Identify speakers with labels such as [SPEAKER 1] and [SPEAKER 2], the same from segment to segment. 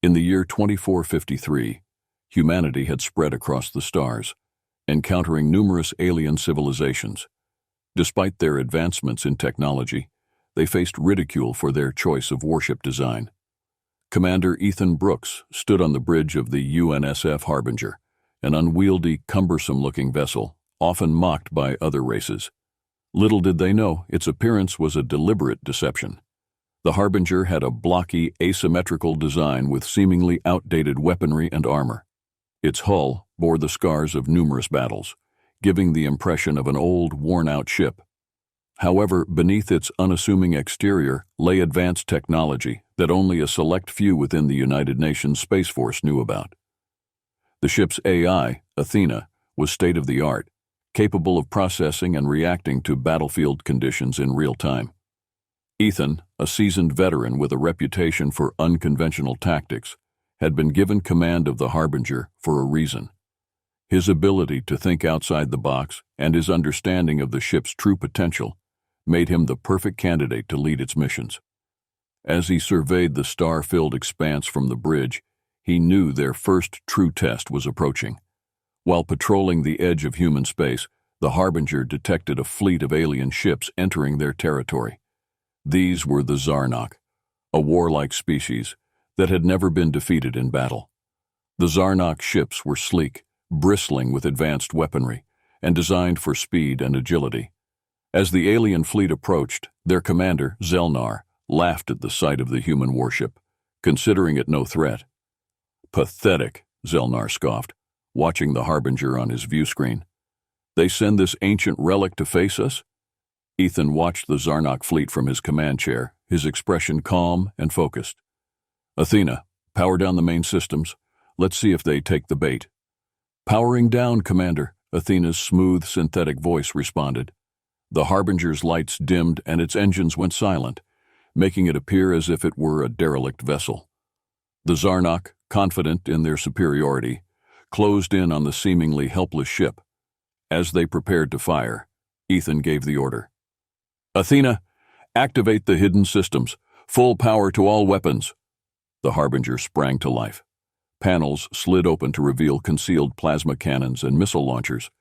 [SPEAKER 1] In the year 2453, humanity had spread across the stars, encountering numerous alien civilizations. Despite their advancements in technology, they faced ridicule for their choice of warship design. Commander Ethan Brooks stood on the bridge of the UNSF Harbinger, an unwieldy, cumbersome-looking vessel, often mocked by other races. Little did they know its appearance was a deliberate deception. The Harbinger had a blocky, asymmetrical design with seemingly outdated weaponry and armor. Its hull bore the scars of numerous battles, giving the impression of an old, worn-out ship. However, beneath its unassuming exterior lay advanced technology that only a select few within the United Nations Space Force knew about. The ship's AI, Athena, was state-of-the-art, capable of processing and reacting to battlefield conditions in real time. Ethan, a seasoned veteran with a reputation for unconventional tactics, had been given command of the Harbinger for a reason. His ability to think outside the box and his understanding of the ship's true potential made him the perfect candidate to lead its missions. As he surveyed the star-filled expanse from the bridge, he knew their first true test was approaching. While patrolling the edge of human space, the Harbinger detected a fleet of alien ships entering their territory. These were the Zarnok, a warlike species that had never been defeated in battle. The Zarnok ships were sleek, bristling with advanced weaponry, and designed for speed and agility. As the alien fleet approached, their commander, Zelnar, laughed at the sight of the human warship, considering it no threat. "Pathetic," Zelnar scoffed, watching the Harbinger on his view screen. "They send this ancient relic to face us?" Ethan watched the Zarnok fleet from his command chair, his expression calm and focused. "Athena, power down the main systems. Let's see if they take the bait." "Powering down, Commander," Athena's smooth, synthetic voice responded. The Harbinger's lights dimmed and its engines went silent, making it appear as if it were a derelict vessel. The Zarnok, confident in their superiority, closed in on the seemingly helpless ship. As they prepared to fire, Ethan gave the order. "Athena, activate the hidden systems. Full power to all weapons." The Harbinger sprang to life. Panels slid open to reveal concealed plasma cannons and missile launchers.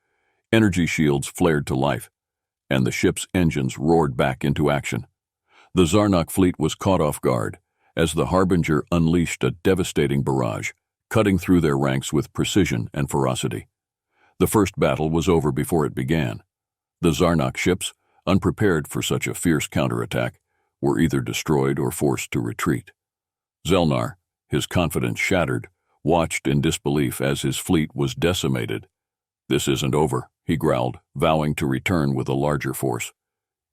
[SPEAKER 1] Energy shields flared to life, and the ship's engines roared back into action. The Zarnok fleet was caught off guard as the Harbinger unleashed a devastating barrage, cutting through their ranks with precision and ferocity. The first battle was over before it began. The Zarnok ships, unprepared for such a fierce counterattack, were either destroyed or forced to retreat. Zelnar, his confidence shattered, watched in disbelief as his fleet was decimated. "This isn't over," he growled, vowing to return with a larger force.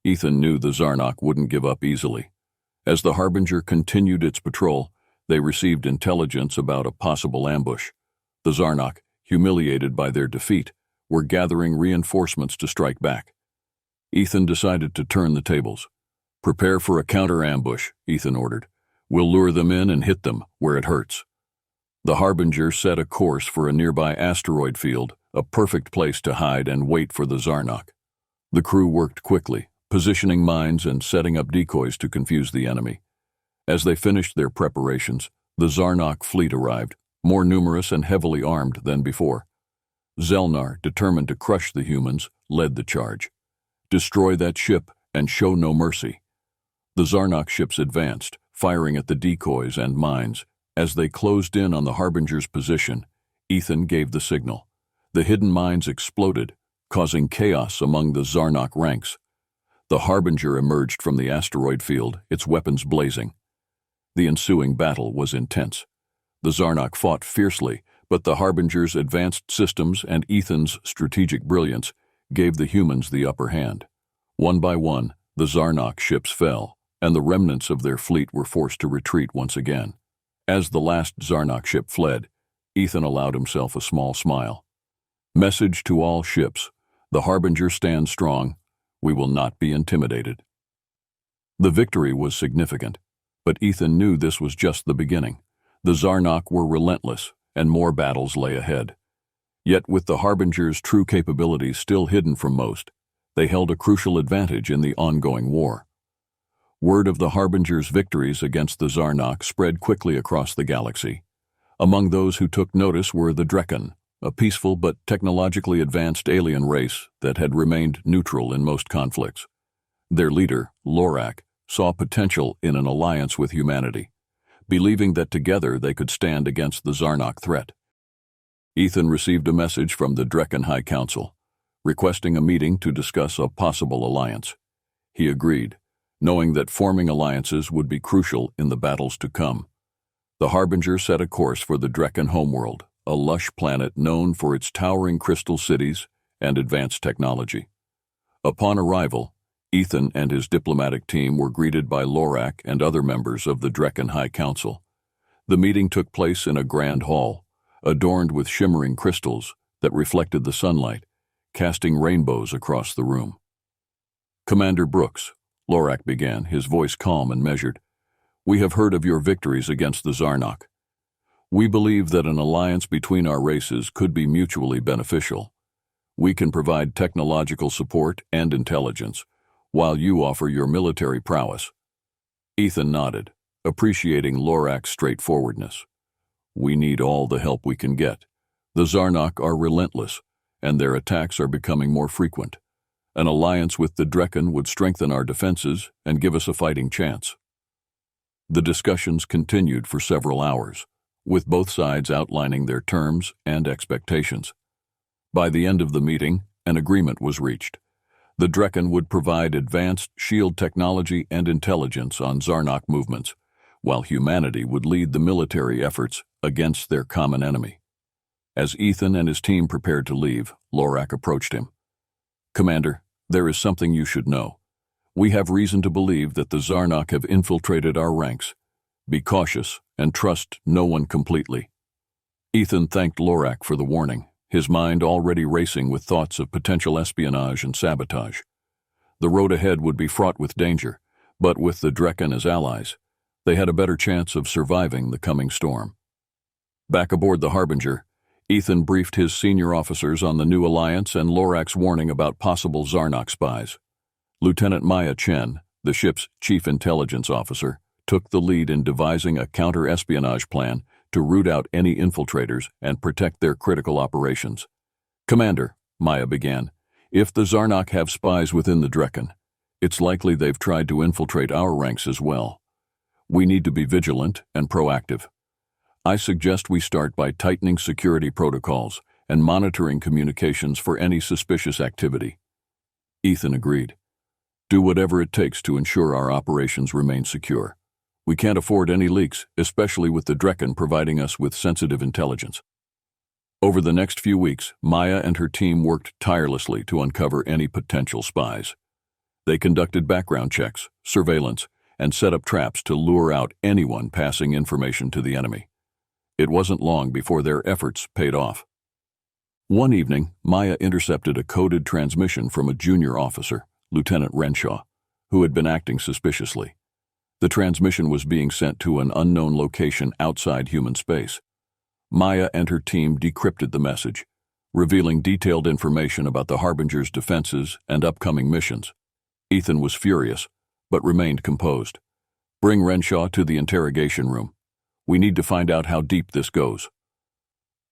[SPEAKER 1] Ethan knew the Zarnok wouldn't give up easily. As the Harbinger continued its patrol, they received intelligence about a possible ambush. The Zarnok, humiliated by their defeat, were gathering reinforcements to strike back. Ethan decided to turn the tables. "Prepare for a counter-ambush," Ethan ordered. "We'll lure them in and hit them where it hurts." The Harbinger set a course for a nearby asteroid field, a perfect place to hide and wait for the Zarnok. The crew worked quickly, positioning mines and setting up decoys to confuse the enemy. As they finished their preparations, the Zarnok fleet arrived, more numerous and heavily armed than before. Zelnar, determined to crush the humans, led the charge. "Destroy that ship and show no mercy." The Zarnok ships advanced, firing at the decoys and mines. As they closed in on the Harbinger's position, Ethan gave the signal. The hidden mines exploded, causing chaos among the Zarnok ranks. The Harbinger emerged from the asteroid field, its weapons blazing. The ensuing battle was intense. The Zarnok fought fiercely, but the Harbinger's advanced systems and Ethan's strategic brilliance gave the humans the upper hand. One by one, the Zarnok ships fell, and the remnants of their fleet were forced to retreat once again. As the last Zarnok ship fled, Ethan allowed himself a small smile. "Message to all ships. The Harbinger stands strong. We will not be intimidated." The victory was significant, but Ethan knew this was just the beginning. The Zarnok were relentless, and more battles lay ahead. Yet with the Harbinger's true capabilities still hidden from most, they held a crucial advantage in the ongoing war. Word of the Harbinger's victories against the Zarnok spread quickly across the galaxy. Among those who took notice were the Drekken, a peaceful but technologically advanced alien race that had remained neutral in most conflicts. Their leader, Lorak, saw potential in an alliance with humanity, believing that together they could stand against the Zarnok threat. Ethan received a message from the Drekken High Council, requesting a meeting to discuss a possible alliance. He agreed, knowing that forming alliances would be crucial in the battles to come. The Harbinger set a course for the Drekken homeworld, a lush planet known for its towering crystal cities and advanced technology. Upon arrival, Ethan and his diplomatic team were greeted by Lorak and other members of the Drekken High Council. The meeting took place in a grand hall, adorned with shimmering crystals that reflected the sunlight, casting rainbows across the room. "Commander Brooks," Lorak began, his voice calm and measured, "we have heard of your victories against the Zarnok. We believe that an alliance between our races could be mutually beneficial. We can provide technological support and intelligence, while you offer your military prowess." Ethan nodded, appreciating Lorak's straightforwardness. "We need all the help we can get. The Zarnok are relentless, and their attacks are becoming more frequent. An alliance with the Drekken would strengthen our defenses and give us a fighting chance." The discussions continued for several hours, with both sides outlining their terms and expectations. By the end of the meeting, an agreement was reached. The Drekken would provide advanced shield technology and intelligence on Zarnok movements, while humanity would lead the military efforts against their common enemy. As Ethan and his team prepared to leave, Lorak approached him. "Commander, there is something you should know. We have reason to believe that the Zarnok have infiltrated our ranks. Be cautious and trust no one completely." Ethan thanked Lorak for the warning, his mind already racing with thoughts of potential espionage and sabotage. The road ahead would be fraught with danger, but with the Drekken as allies, they had a better chance of surviving the coming storm. Back aboard the Harbinger, Ethan briefed his senior officers on the new alliance and Lorak's warning about possible Zarnok spies. Lieutenant Maya Chen, the ship's chief intelligence officer, took the lead in devising a counter-espionage plan to root out any infiltrators and protect their critical operations. "Commander," Maya began, "if the Zarnok have spies within the Drekken, it's likely they've tried to infiltrate our ranks as well. We need to be vigilant and proactive. I suggest we start by tightening security protocols and monitoring communications for any suspicious activity." Ethan agreed. "Do whatever it takes to ensure our operations remain secure. We can't afford any leaks, especially with the Drekken providing us with sensitive intelligence." Over the next few weeks, Maya and her team worked tirelessly to uncover any potential spies. They conducted background checks, surveillance, and set up traps to lure out anyone passing information to the enemy. It wasn't long before their efforts paid off. One evening, Maya intercepted a coded transmission from a junior officer, Lieutenant Renshaw, who had been acting suspiciously. The transmission was being sent to an unknown location outside human space. Maya and her team decrypted the message, revealing detailed information about the Harbinger's defenses and upcoming missions. Ethan was furious, but remained composed. "Bring Renshaw to the interrogation room. We need to find out how deep this goes."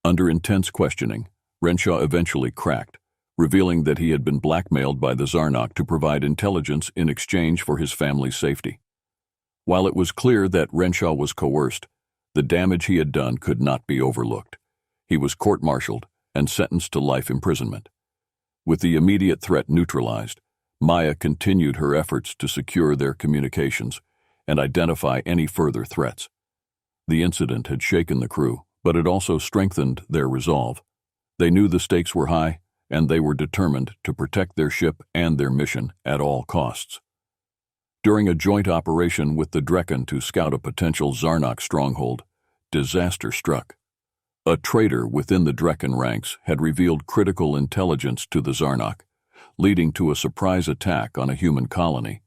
[SPEAKER 1] Under intense questioning, Renshaw eventually cracked, revealing that he had been blackmailed by the Zarnok to provide intelligence in exchange for his family's safety. While it was clear that Renshaw was coerced, the damage he had done could not be overlooked. He was court-martialed and sentenced to life imprisonment. With the immediate threat neutralized, Maya continued her efforts to secure their communications and identify any further threats. The incident had shaken the crew, but it also strengthened their resolve. They knew the stakes were high, and they were determined to protect their ship and their mission at all costs. During a joint operation with the Drekken to scout a potential Zarnok stronghold, disaster struck. A traitor within the Drekken ranks had revealed critical intelligence to the Zarnok, leading to a surprise attack on a human colony.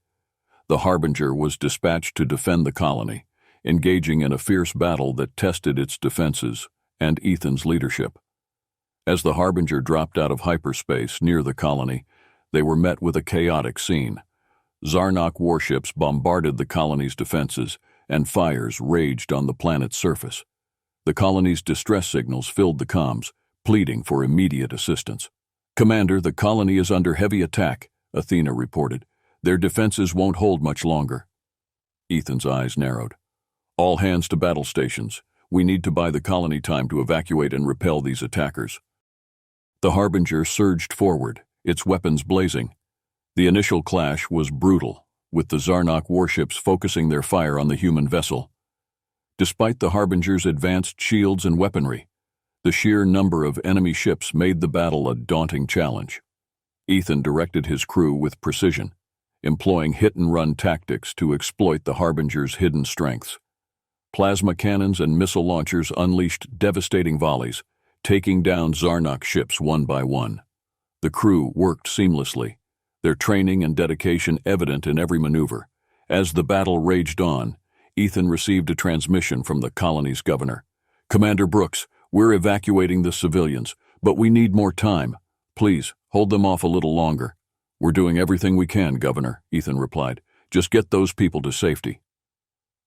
[SPEAKER 1] The Harbinger was dispatched to defend the colony, engaging in a fierce battle that tested its defenses and Ethan's leadership. As the Harbinger dropped out of hyperspace near the colony, they were met with a chaotic scene. Zarnok warships bombarded the colony's defenses, and fires raged on the planet's surface. The colony's distress signals filled the comms, pleading for immediate assistance. "Commander, the colony is under heavy attack," Athena reported. "Their defenses won't hold much longer." Ethan's eyes narrowed. "All hands to battle stations. We need to buy the colony time to evacuate and repel these attackers." The Harbinger surged forward, its weapons blazing. The initial clash was brutal, with the Zarnok warships focusing their fire on the human vessel. Despite the Harbinger's advanced shields and weaponry, the sheer number of enemy ships made the battle a daunting challenge. Ethan directed his crew with precision, employing hit-and-run tactics to exploit the Harbinger's hidden strengths. Plasma cannons and missile launchers unleashed devastating volleys, taking down Zarnok ships one by one. The crew worked seamlessly, their training and dedication evident in every maneuver. As the battle raged on, Ethan received a transmission from the colony's governor. "Commander Brooks, we're evacuating the civilians, but we need more time. Please, hold them off a little longer." "We're doing everything we can, Governor," Ethan replied. "Just get those people to safety."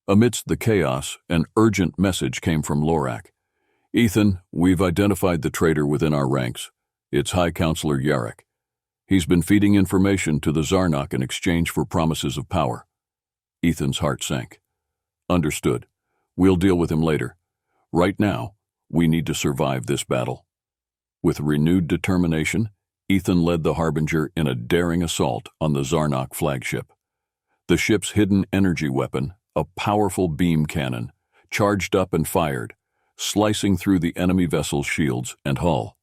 [SPEAKER 1] Amidst the chaos, an urgent message came from Lorak. "Ethan, we've identified the traitor within our ranks. It's High Counselor Yarek. He's been feeding information to the Zarnok in exchange for promises of power." Ethan's heart sank. "Understood. We'll deal with him later. Right now, we need to survive this battle." With renewed determination, Ethan led the Harbinger in a daring assault on the Zarnok flagship. The ship's hidden energy weapon, a powerful beam cannon, charged up and fired, slicing through the enemy vessel's shields and hull.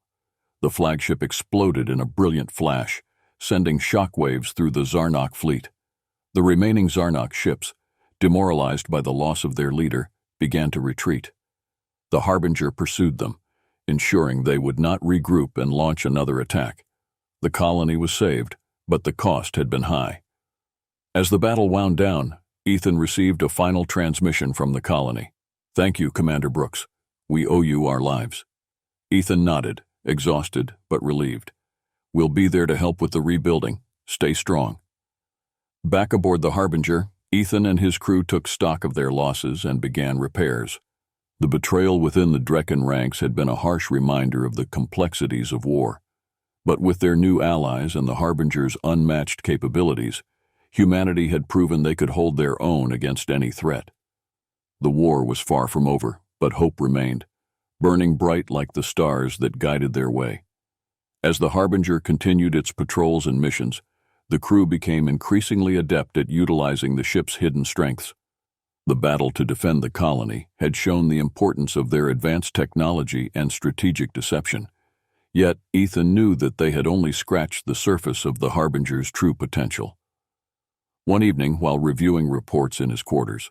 [SPEAKER 1] The flagship exploded in a brilliant flash, sending shockwaves through the Zarnok fleet. The remaining Zarnok ships, demoralized by the loss of their leader, began to retreat. The Harbinger pursued them, ensuring they would not regroup and launch another attack. The colony was saved, but the cost had been high. As the battle wound down, Ethan received a final transmission from the colony. "Thank you, Commander Brooks. We owe you our lives." Ethan nodded, exhausted but relieved. "We'll be there to help with the rebuilding. Stay strong." Back aboard the Harbinger, Ethan and his crew took stock of their losses and began repairs. The betrayal within the Drekken ranks had been a harsh reminder of the complexities of war. But with their new allies and the Harbinger's unmatched capabilities, humanity had proven they could hold their own against any threat. The war was far from over, but hope remained, burning bright like the stars that guided their way. As the Harbinger continued its patrols and missions, the crew became increasingly adept at utilizing the ship's hidden strengths. The battle to defend the colony had shown the importance of their advanced technology and strategic deception. Yet Ethan knew that they had only scratched the surface of the Harbinger's true potential. One evening, while reviewing reports in his quarters,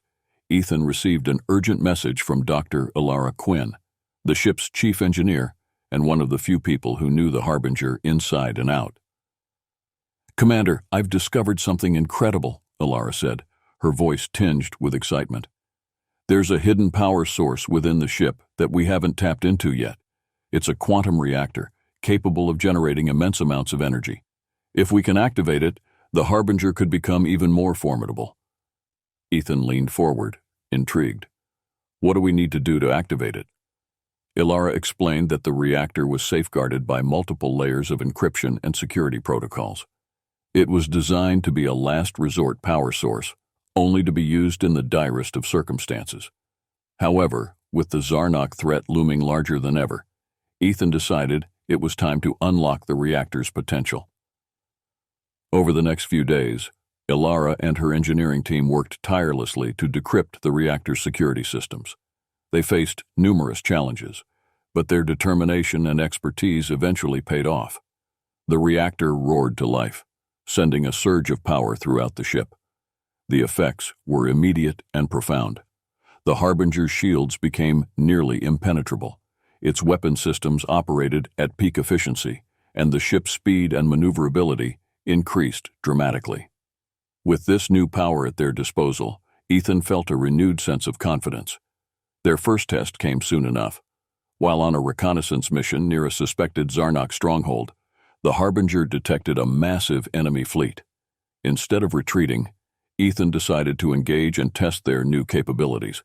[SPEAKER 1] Ethan received an urgent message from Dr. Ilara Quinn, the ship's chief engineer and one of the few people who knew the Harbinger inside and out. "Commander, I've discovered something incredible," Ilara said, her voice tinged with excitement. "There's a hidden power source within the ship that we haven't tapped into yet. It's a quantum reactor, capable of generating immense amounts of energy. If we can activate it, the Harbinger could become even more formidable." Ethan leaned forward, intrigued. "What do we need to do to activate it?" Ilara explained that the reactor was safeguarded by multiple layers of encryption and security protocols. It was designed to be a last resort power source, only to be used in the direst of circumstances. However, with the Zarnok threat looming larger than ever, Ethan decided it was time to unlock the reactor's potential. Over the next few days, Ilara and her engineering team worked tirelessly to decrypt the reactor's security systems. They faced numerous challenges, but their determination and expertise eventually paid off. The reactor roared to life, sending a surge of power throughout the ship. The effects were immediate and profound. The Harbinger's shields became nearly impenetrable. Its weapon systems operated at peak efficiency, and the ship's speed and maneuverability increased dramatically. With this new power at their disposal, Ethan felt a renewed sense of confidence. Their first test came soon enough. While on a reconnaissance mission near a suspected Zarnok stronghold, the Harbinger detected a massive enemy fleet. Instead of retreating, Ethan decided to engage and test their new capabilities.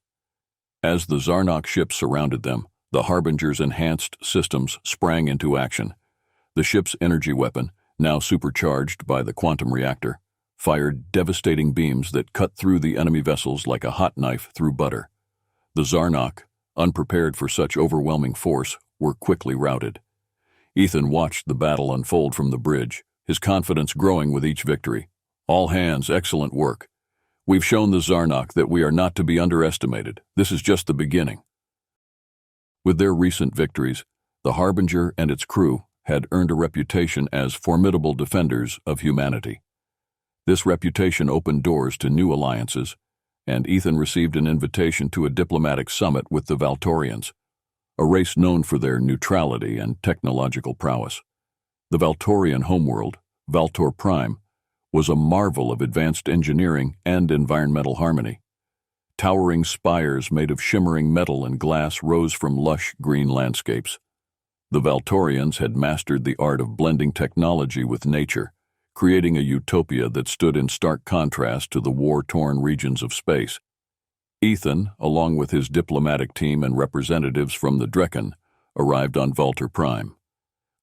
[SPEAKER 1] As the Zarnok ships surrounded them, the Harbinger's enhanced systems sprang into action. The ship's energy weapon, now supercharged by the quantum reactor, fired devastating beams that cut through the enemy vessels like a hot knife through butter. The Zarnok, unprepared for such overwhelming force, were quickly routed. Ethan watched the battle unfold from the bridge, his confidence growing with each victory. "All hands, excellent work. We've shown the Zarnok that we are not to be underestimated. This is just the beginning." With their recent victories, the Harbinger and its crew had earned a reputation as formidable defenders of humanity. This reputation opened doors to new alliances, and Ethan received an invitation to a diplomatic summit with the Valtorians, a race known for their neutrality and technological prowess. The Valtorian homeworld, Valtor Prime, was a marvel of advanced engineering and environmental harmony. Towering spires made of shimmering metal and glass rose from lush green landscapes. The Valtorians had mastered the art of blending technology with nature, creating a utopia that stood in stark contrast to the war-torn regions of space. Ethan, along with his diplomatic team and representatives from the Drekken, arrived on Valtor Prime.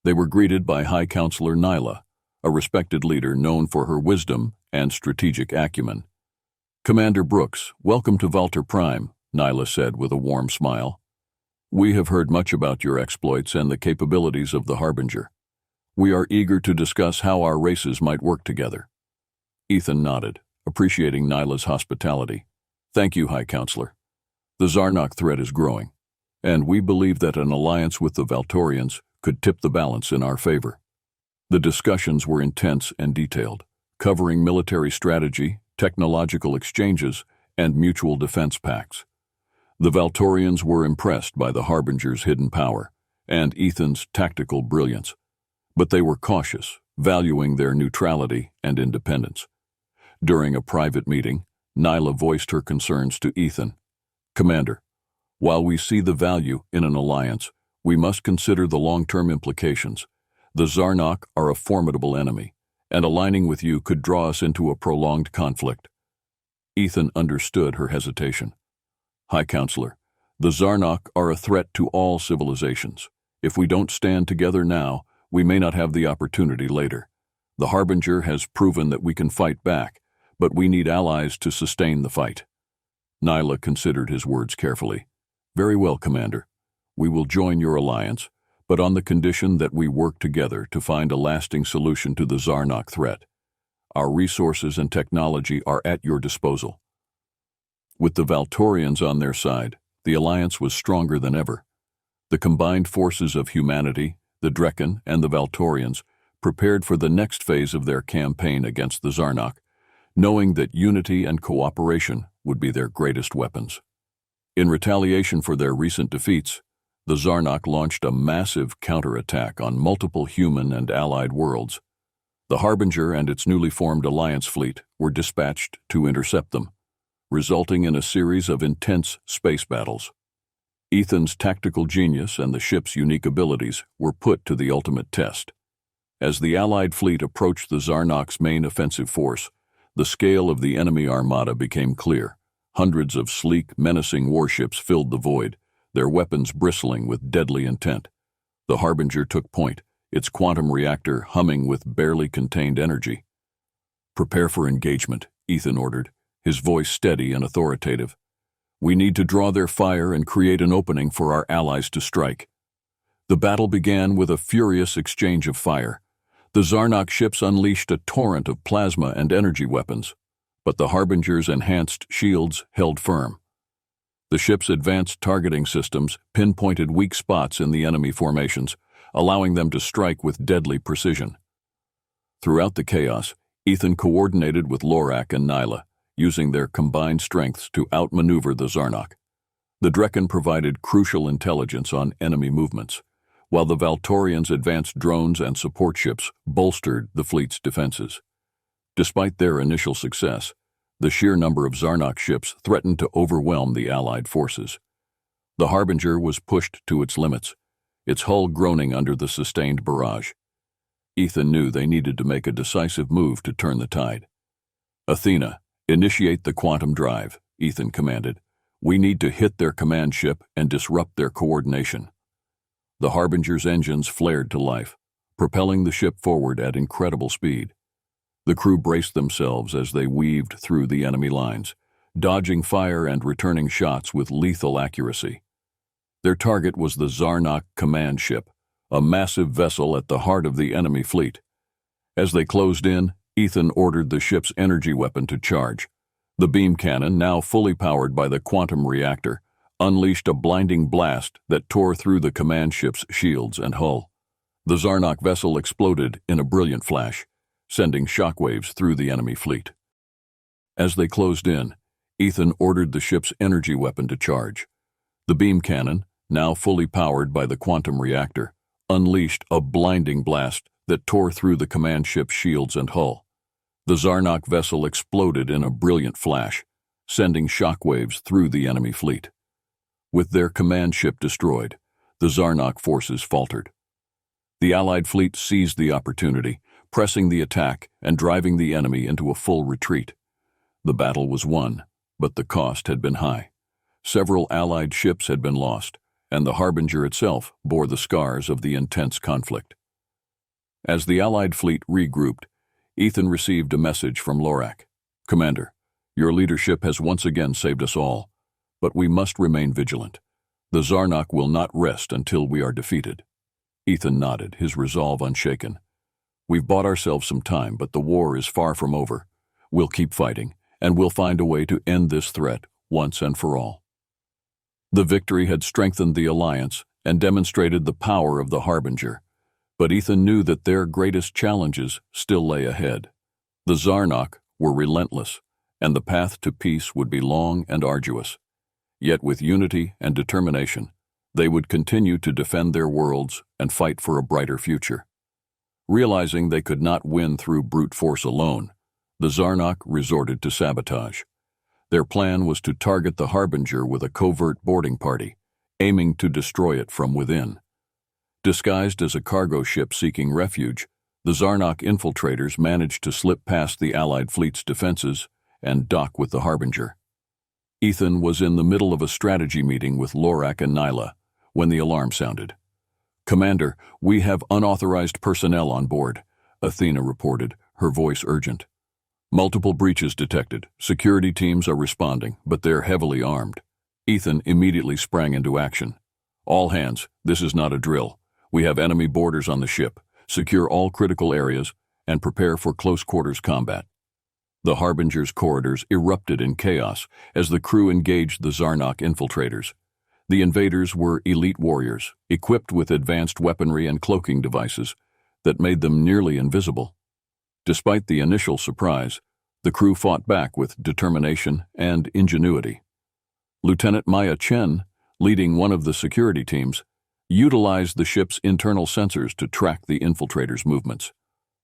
[SPEAKER 1] They were greeted by High Counselor Nyla, a respected leader known for her wisdom and strategic acumen. "Commander Brooks, welcome to Valtor Prime," Nyla said with a warm smile. "We have heard much about your exploits and the capabilities of the Harbinger. We are eager to discuss how our races might work together." Ethan nodded, appreciating Nyla's hospitality. "Thank you, High Counselor. The Zarnok threat is growing, and we believe that an alliance with the Valtorians could tip the balance in our favor." The discussions were intense and detailed, covering military strategy, technological exchanges, and mutual defense pacts. The Valtorians were impressed by the Harbinger's hidden power and Ethan's tactical brilliance, but they were cautious, valuing their neutrality and independence. During a private meeting, Nyla voiced her concerns to Ethan. "Commander, while we see the value in an alliance, we must consider the long-term implications. The Zarnok are a formidable enemy, and aligning with you could draw us into a prolonged conflict." Ethan understood her hesitation. "High Counselor, the Zarnok are a threat to all civilizations. If we don't stand together now, we may not have the opportunity later. The Harbinger has proven that we can fight back, but we need allies to sustain the fight." Nyla considered his words carefully. "Very well, Commander. We will join your alliance, but on the condition that we work together to find a lasting solution to the Zarnok threat. Our resources and technology are at your disposal." With the Valtorians on their side, the alliance was stronger than ever. The combined forces of humanity, the Drekken and the Valtorians, prepared for the next phase of their campaign against the Zarnok, knowing that unity and cooperation would be their greatest weapons. In retaliation for their recent defeats, the Zarnok launched a massive counterattack on multiple human and allied worlds. The Harbinger and its newly formed alliance fleet were dispatched to intercept them, resulting in a series of intense space battles. Ethan's tactical genius and the ship's unique abilities were put to the ultimate test. As the Allied fleet approached the Zarnok's main offensive force, the scale of the enemy armada became clear. Hundreds of sleek, menacing warships filled the void, their weapons bristling with deadly intent. The Harbinger took point, its quantum reactor humming with barely contained energy. "Prepare for engagement," Ethan ordered, his voice steady and authoritative. "We need to draw their fire and create an opening for our allies to strike." The battle began with a furious exchange of fire. The Zarnok ships unleashed a torrent of plasma and energy weapons, but the Harbinger's enhanced shields held firm. The ship's advanced targeting systems pinpointed weak spots in the enemy formations, allowing them to strike with deadly precision. Throughout the chaos, Ethan coordinated with Lorak and Nyla, using their combined strengths to outmaneuver the Zarnok. The Drekken provided crucial intelligence on enemy movements, while the Valtorians' advanced drones and support ships bolstered the fleet's defenses. Despite their initial success, the sheer number of Zarnok ships threatened to overwhelm the Allied forces. The Harbinger was pushed to its limits, its hull groaning under the sustained barrage. Ethan knew they needed to make a decisive move to turn the tide. Athena, initiate the quantum drive, Ethan commanded. We need to hit their command ship and disrupt their coordination. The Harbinger's engines flared to life, propelling the ship forward at incredible speed. The crew braced themselves as they weaved through the enemy lines, dodging fire and returning shots with lethal accuracy. Their target was the Zarnok command ship, a massive vessel at the heart of the enemy fleet. As they closed in, Ethan ordered the ship's energy weapon to charge. The beam cannon, now fully powered by the quantum reactor, unleashed a blinding blast that tore through the command ship's shields and hull. The Zarnok vessel exploded in a brilliant flash, sending shockwaves through the enemy fleet. As they closed in, Ethan ordered the ship's energy weapon to charge. The beam cannon, now fully powered by the quantum reactor, unleashed a blinding blast that tore through the command ship's shields and hull. The Zarnok vessel exploded in a brilliant flash, sending shockwaves through the enemy fleet. With their command ship destroyed, the Zarnok forces faltered. The Allied fleet seized the opportunity, pressing the attack and driving the enemy into a full retreat. The battle was won, but the cost had been high. Several Allied ships had been lost, and the Harbinger itself bore the scars of the intense conflict. As the Allied fleet regrouped, Ethan received a message from Lorak. Commander, your leadership has once again saved us all, but we must remain vigilant. The Zarnok will not rest until we are defeated. Ethan nodded, his resolve unshaken. We've bought ourselves some time, but the war is far from over. We'll keep fighting, and we'll find a way to end this threat once and for all. The victory had strengthened the alliance and demonstrated the power of the Harbinger, but Ethan knew that their greatest challenges still lay ahead. The Zarnok were relentless, and the path to peace would be long and arduous. Yet with unity and determination, they would continue to defend their worlds and fight for a brighter future. Realizing they could not win through brute force alone, the Zarnok resorted to sabotage. Their plan was to target the Harbinger with a covert boarding party, aiming to destroy it from within. Disguised as a cargo ship seeking refuge, the Zarnok infiltrators managed to slip past the Allied fleet's defenses and dock with the Harbinger. Ethan was in the middle of a strategy meeting with Lorak and Nyla when the alarm sounded. Commander, we have unauthorized personnel on board, Athena reported, her voice urgent. Multiple breaches detected. Security teams are responding, but they're heavily armed. Ethan immediately sprang into action. All hands, this is not a drill. We have enemy boarders on the ship. Secure all critical areas and prepare for close-quarters combat. The Harbinger's corridors erupted in chaos as the crew engaged the Zarnok infiltrators. The invaders were elite warriors, equipped with advanced weaponry and cloaking devices that made them nearly invisible. Despite the initial surprise, the crew fought back with determination and ingenuity. Lieutenant Maya Chen, leading one of the security teams, utilized the ship's internal sensors to track the infiltrators' movements.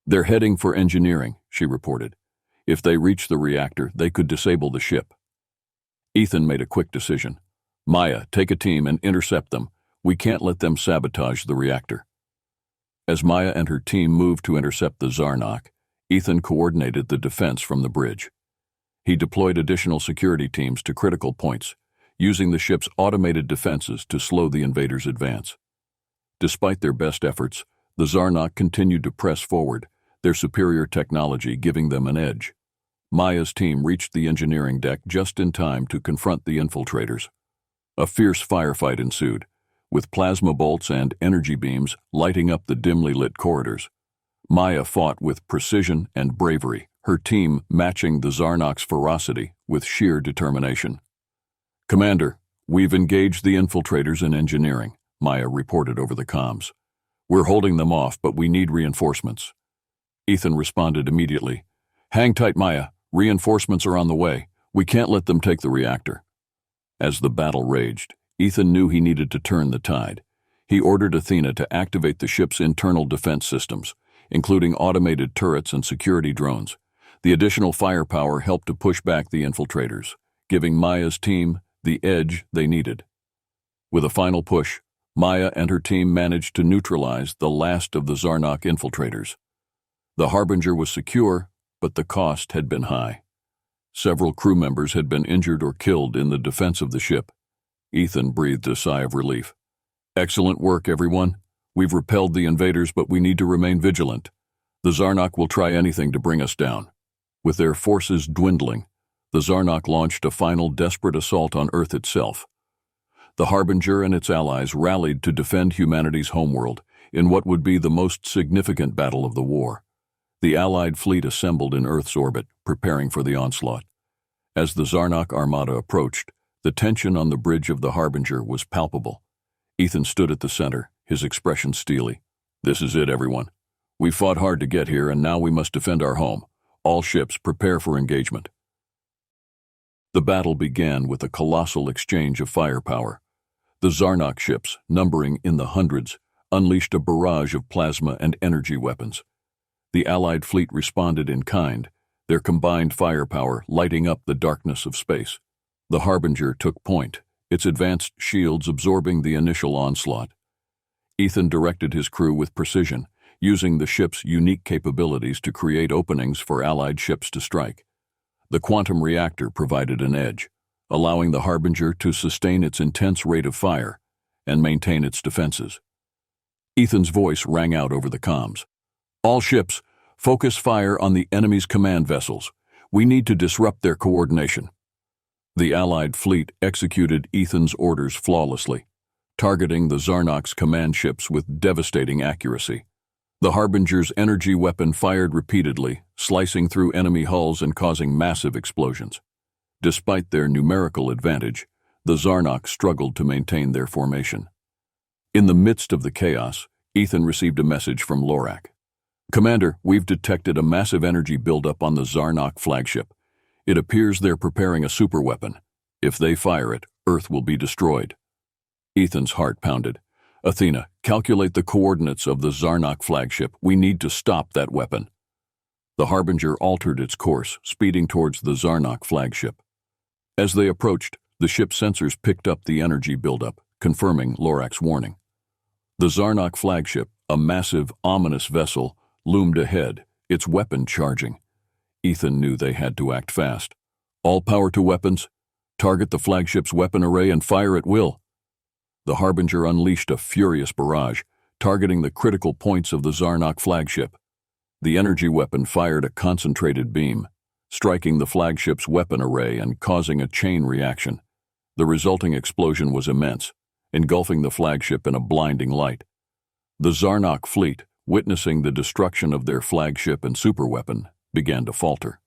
[SPEAKER 1] They're heading for engineering, she reported. If they reach the reactor, they could disable the ship. Ethan made a quick decision. Maya, take a team and intercept them. We can't let them sabotage the reactor. As Maya and her team moved to intercept the Zarnok, Ethan coordinated the defense from the bridge. He deployed additional security teams to critical points, using the ship's automated defenses to slow the invaders' advance. Despite their best efforts, the Zarnok continued to press forward, their superior technology giving them an edge. Maya's team reached the engineering deck just in time to confront the infiltrators. A fierce firefight ensued, with plasma bolts and energy beams lighting up the dimly lit corridors. Maya fought with precision and bravery, her team matching the Zarnok's ferocity with sheer determination. Commander, we've engaged the infiltrators in engineering, Maya reported over the comms. We're holding them off, but we need reinforcements. Ethan responded immediately. Hang tight, Maya. Reinforcements are on the way. We can't let them take the reactor. As the battle raged, Ethan knew he needed to turn the tide. He ordered Athena to activate the ship's internal defense systems, including automated turrets and security drones. The additional firepower helped to push back the infiltrators, giving Maya's team the edge they needed. With a final push, Maya and her team managed to neutralize the last of the Zarnok infiltrators. The Harbinger was secure, but the cost had been high. Several crew members had been injured or killed in the defense of the ship. Ethan breathed a sigh of relief. "Excellent work, everyone. We've repelled the invaders, but we need to remain vigilant. The Zarnok will try anything to bring us down." With their forces dwindling, the Zarnok launched a final desperate assault on Earth itself. The Harbinger and its allies rallied to defend humanity's homeworld in what would be the most significant battle of the war. The Allied fleet assembled in Earth's orbit, preparing for the onslaught. As the Zarnok armada approached, the tension on the bridge of the Harbinger was palpable. Ethan stood at the center, his expression steely. "This is it, everyone. We fought hard to get here, and now we must defend our home. All ships prepare for engagement." The battle began with a colossal exchange of firepower. The Zarnok ships, numbering in the hundreds, unleashed a barrage of plasma and energy weapons. The Allied fleet responded in kind, their combined firepower lighting up the darkness of space. The Harbinger took point, its advanced shields absorbing the initial onslaught. Ethan directed his crew with precision, using the ship's unique capabilities to create openings for Allied ships to strike. The quantum reactor provided an edge, allowing the Harbinger to sustain its intense rate of fire and maintain its defenses. Ethan's voice rang out over the comms. "All ships, focus fire on the enemy's command vessels. We need to disrupt their coordination." The Allied fleet executed Ethan's orders flawlessly, targeting the Zarnok's command ships with devastating accuracy. The Harbinger's energy weapon fired repeatedly, slicing through enemy hulls and causing massive explosions. Despite their numerical advantage, the Zarnok struggled to maintain their formation. In the midst of the chaos, Ethan received a message from Lorak. "Commander, we've detected a massive energy buildup on the Zarnok flagship. It appears they're preparing a superweapon. If they fire it, Earth will be destroyed." Ethan's heart pounded. "Athena, calculate the coordinates of the Zarnok flagship. We need to stop that weapon." The Harbinger altered its course, speeding towards the Zarnok flagship. As they approached, the ship's sensors picked up the energy buildup, confirming Lorak's warning. The Zarnok flagship, a massive, ominous vessel, loomed ahead, its weapon charging. Ethan knew they had to act fast. "All power to weapons. Target the flagship's weapon array and fire at will." The Harbinger unleashed a furious barrage, targeting the critical points of the Zarnok flagship. The energy weapon fired a concentrated beam, striking the flagship's weapon array and causing a chain reaction. The resulting explosion was immense, engulfing the flagship in a blinding light. The Zarnok fleet, witnessing the destruction of their flagship and superweapon, began to falter.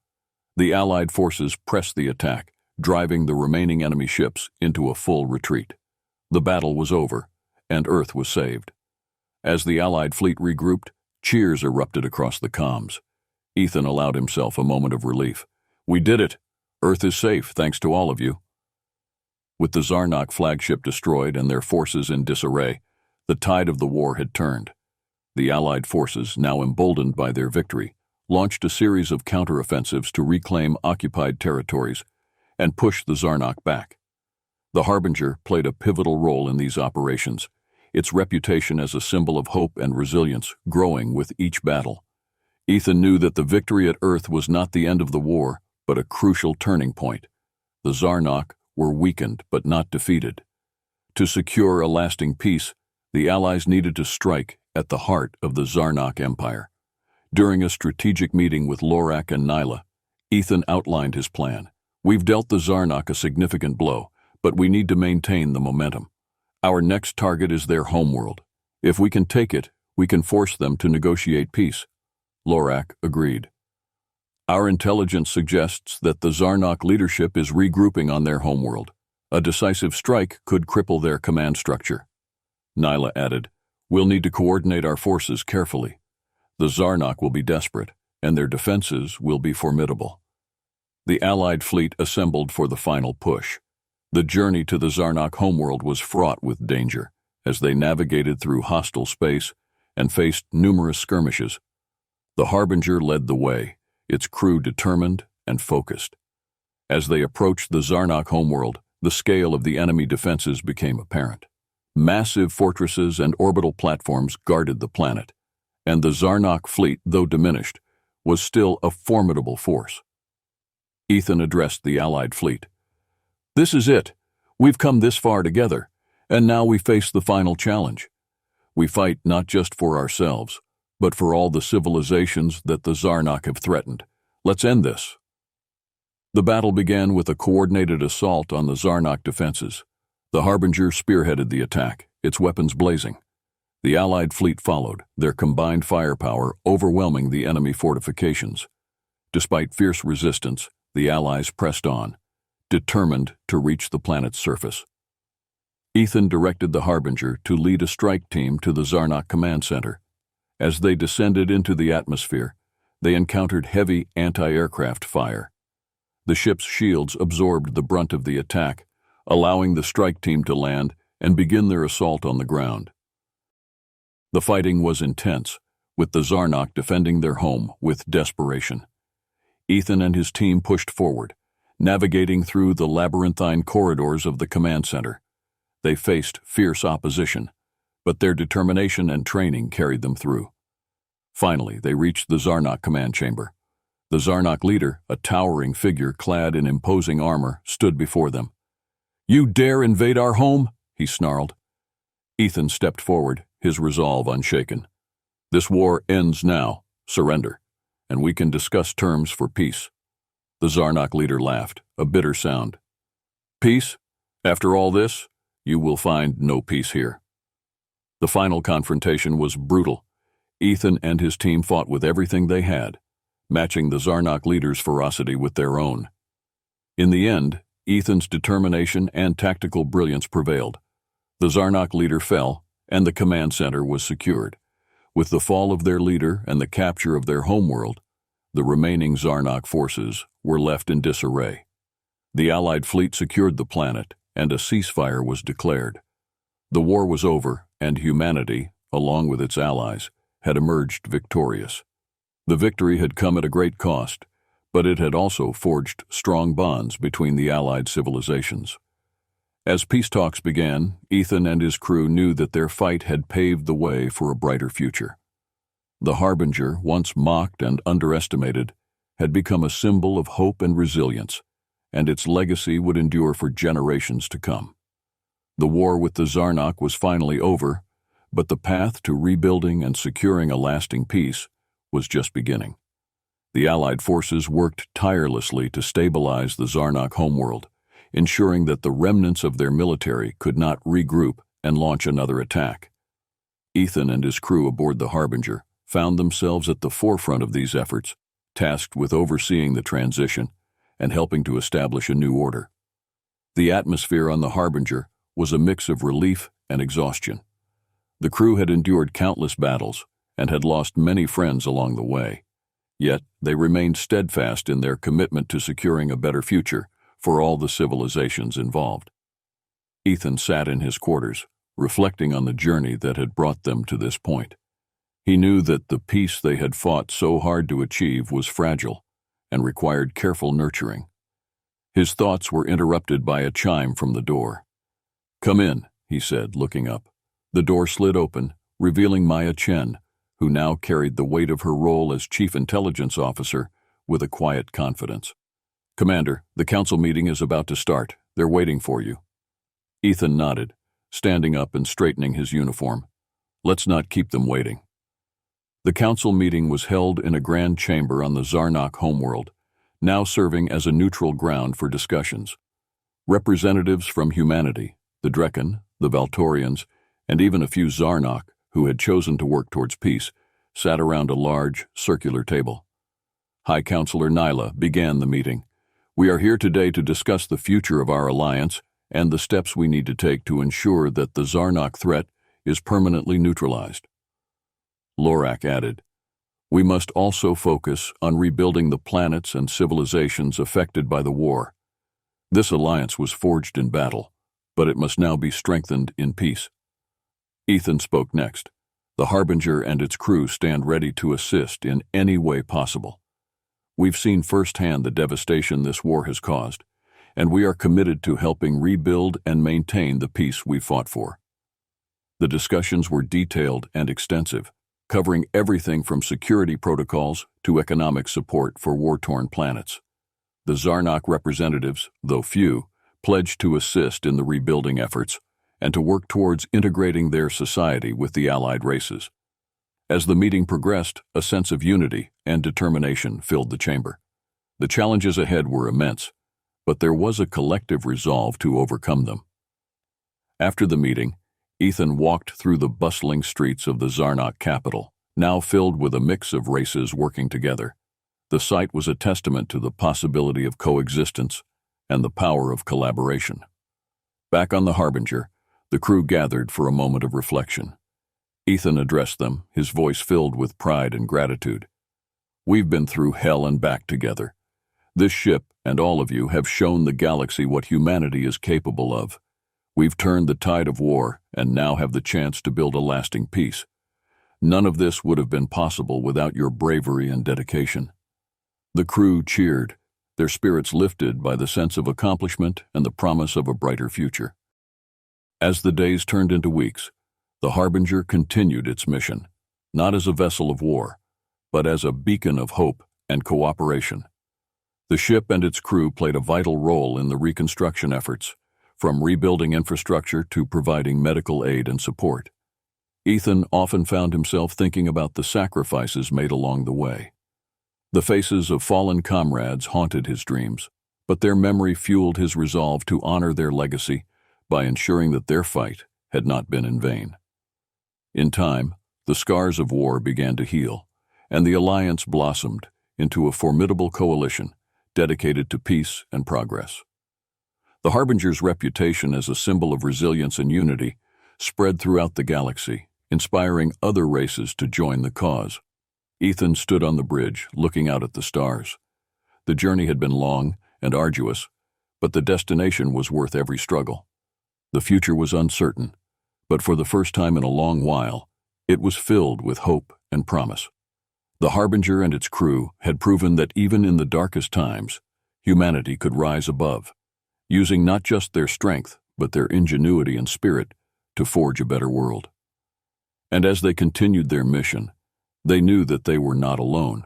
[SPEAKER 1] The Allied forces pressed the attack, driving the remaining enemy ships into a full retreat. The battle was over, and Earth was saved. As the Allied fleet regrouped, cheers erupted across the comms. Ethan allowed himself a moment of relief. "We did it! Earth is safe, thanks to all of you." With the Zarnok flagship destroyed and their forces in disarray, the tide of the war had turned. The Allied forces, now emboldened by their victory, launched a series of counteroffensives to reclaim occupied territories and push the Zarnok back. The Harbinger played a pivotal role in these operations, its reputation as a symbol of hope and resilience growing with each battle. Ethan knew that the victory at Earth was not the end of the war, but a crucial turning point. The Zarnok were weakened but not defeated. To secure a lasting peace, the Allies needed to strike at the heart of the Zarnok Empire. During a strategic meeting with Lorak and Nyla, Ethan outlined his plan. "We've dealt the Zarnok a significant blow, but we need to maintain the momentum. Our next target is their homeworld. If we can take it, we can force them to negotiate peace." Lorak agreed. "Our intelligence suggests that the Zarnok leadership is regrouping on their homeworld. A decisive strike could cripple their command structure." Nyla added, "We'll need to coordinate our forces carefully. The Zarnok will be desperate, and their defenses will be formidable." The Allied fleet assembled for the final push. The journey to the Zarnok homeworld was fraught with danger, as they navigated through hostile space and faced numerous skirmishes. The Harbinger led the way, its crew determined and focused. As they approached the Zarnok homeworld, the scale of the enemy defenses became apparent. Massive fortresses and orbital platforms guarded the planet, and the Zarnok fleet, though diminished, was still a formidable force. Ethan addressed the Allied fleet. "This is it. We've come this far together, and now we face the final challenge. We fight not just for ourselves, but for all the civilizations that the Zarnok have threatened. Let's end this." The battle began with a coordinated assault on the Zarnok defenses. The Harbinger spearheaded the attack, its weapons blazing. The Allied fleet followed, their combined firepower overwhelming the enemy fortifications. Despite fierce resistance, the Allies pressed on, determined to reach the planet's surface. Ethan directed the Harbinger to lead a strike team to the Zarnok command center. As they descended into the atmosphere, they encountered heavy anti-aircraft fire. The ship's shields absorbed the brunt of the attack, allowing the strike team to land and begin their assault on the ground. The fighting was intense, with the Zarnok defending their home with desperation. Ethan and his team pushed forward, navigating through the labyrinthine corridors of the command center. They faced fierce opposition, but their determination and training carried them through. Finally, they reached the Zarnok command chamber. The Zarnok leader, a towering figure clad in imposing armor, stood before them. "You dare invade our home?" he snarled. Ethan stepped forward, his resolve unshaken. "This war ends now. Surrender, and we can discuss terms for peace." The Zarnok leader laughed, a bitter sound. "Peace? After all this, you will find no peace here." The final confrontation was brutal. Ethan and his team fought with everything they had, matching the Zarnok leader's ferocity with their own. In the end, Ethan's determination and tactical brilliance prevailed. The Zarnok leader fell, and the command center was secured. With the fall of their leader and the capture of their homeworld, the remaining Zarnok forces were left in disarray. The Allied fleet secured the planet, and a ceasefire was declared. The war was over, and humanity, along with its allies, had emerged victorious. The victory had come at a great cost, but it had also forged strong bonds between the Allied civilizations. As peace talks began, Ethan and his crew knew that their fight had paved the way for a brighter future. The Harbinger, once mocked and underestimated, had become a symbol of hope and resilience, and its legacy would endure for generations to come. The war with the Zarnok was finally over, but the path to rebuilding and securing a lasting peace was just beginning. The Allied forces worked tirelessly to stabilize the Zarnok homeworld, ensuring that the remnants of their military could not regroup and launch another attack. Ethan and his crew aboard the Harbinger found themselves at the forefront of these efforts, tasked with overseeing the transition and helping to establish a new order. The atmosphere on the Harbinger was a mix of relief and exhaustion. The crew had endured countless battles and had lost many friends along the way. Yet they remained steadfast in their commitment to securing a better future for all the civilizations involved. Ethan sat in his quarters, reflecting on the journey that had brought them to this point. He knew that the peace they had fought so hard to achieve was fragile and required careful nurturing. His thoughts were interrupted by a chime from the door. "Come in," he said, looking up. The door slid open, revealing Maya Chen, who now carried the weight of her role as Chief Intelligence Officer with a quiet confidence. "Commander, the council meeting is about to start. They're waiting for you." Ethan nodded, standing up and straightening his uniform. "Let's not keep them waiting." The council meeting was held in a grand chamber on the Zarnok homeworld, now serving as a neutral ground for discussions. Representatives from humanity, the Drekken, the Valorians, and even a few Zarnok, who had chosen to work towards peace, sat around a large, circular table. High Counselor Nyla began the meeting. "We are here today to discuss the future of our alliance and the steps we need to take to ensure that the Zarnok threat is permanently neutralized." Lorak added, "We must also focus on rebuilding the planets and civilizations affected by the war. This alliance was forged in battle, but it must now be strengthened in peace." Ethan spoke next. "The Harbinger and its crew stand ready to assist in any way possible. We've seen firsthand the devastation this war has caused, and we are committed to helping rebuild and maintain the peace we fought for." The discussions were detailed and extensive, covering everything from security protocols to economic support for war-torn planets. The Zarnok representatives, though few, pledged to assist in the rebuilding efforts and to work towards integrating their society with the allied races. As the meeting progressed, a sense of unity and determination filled the chamber. The challenges ahead were immense, but there was a collective resolve to overcome them. After the meeting, Ethan walked through the bustling streets of the Zarnok capital, now filled with a mix of races working together. The sight was a testament to the possibility of coexistence and the power of collaboration. Back on the Harbinger, the crew gathered for a moment of reflection. Ethan addressed them, his voice filled with pride and gratitude. "We've been through hell and back together. This ship and all of you have shown the galaxy what humanity is capable of. We've turned the tide of war and now have the chance to build a lasting peace. None of this would have been possible without your bravery and dedication." The crew cheered, their spirits lifted by the sense of accomplishment and the promise of a brighter future. As the days turned into weeks, the Harbinger continued its mission, not as a vessel of war, but as a beacon of hope and cooperation. The ship and its crew played a vital role in the reconstruction efforts, from rebuilding infrastructure to providing medical aid and support. Ethan often found himself thinking about the sacrifices made along the way. The faces of fallen comrades haunted his dreams, but their memory fueled his resolve to honor their legacy by ensuring that their fight had not been in vain. In time, the scars of war began to heal, and the alliance blossomed into a formidable coalition dedicated to peace and progress. The Harbinger's reputation as a symbol of resilience and unity spread throughout the galaxy, inspiring other races to join the cause. Ethan stood on the bridge, looking out at the stars. The journey had been long and arduous, but the destination was worth every struggle. The future was uncertain, but for the first time in a long while, it was filled with hope and promise. The Harbinger and its crew had proven that even in the darkest times, humanity could rise above, using not just their strength, but their ingenuity and spirit to forge a better world. And as they continued their mission, they knew that they were not alone,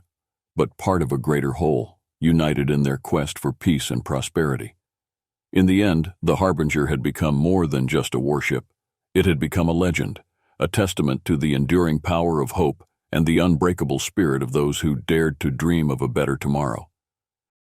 [SPEAKER 1] but part of a greater whole, united in their quest for peace and prosperity. In the end, the Harbinger had become more than just a warship. It had become a legend, a testament to the enduring power of hope and the unbreakable spirit of those who dared to dream of a better tomorrow.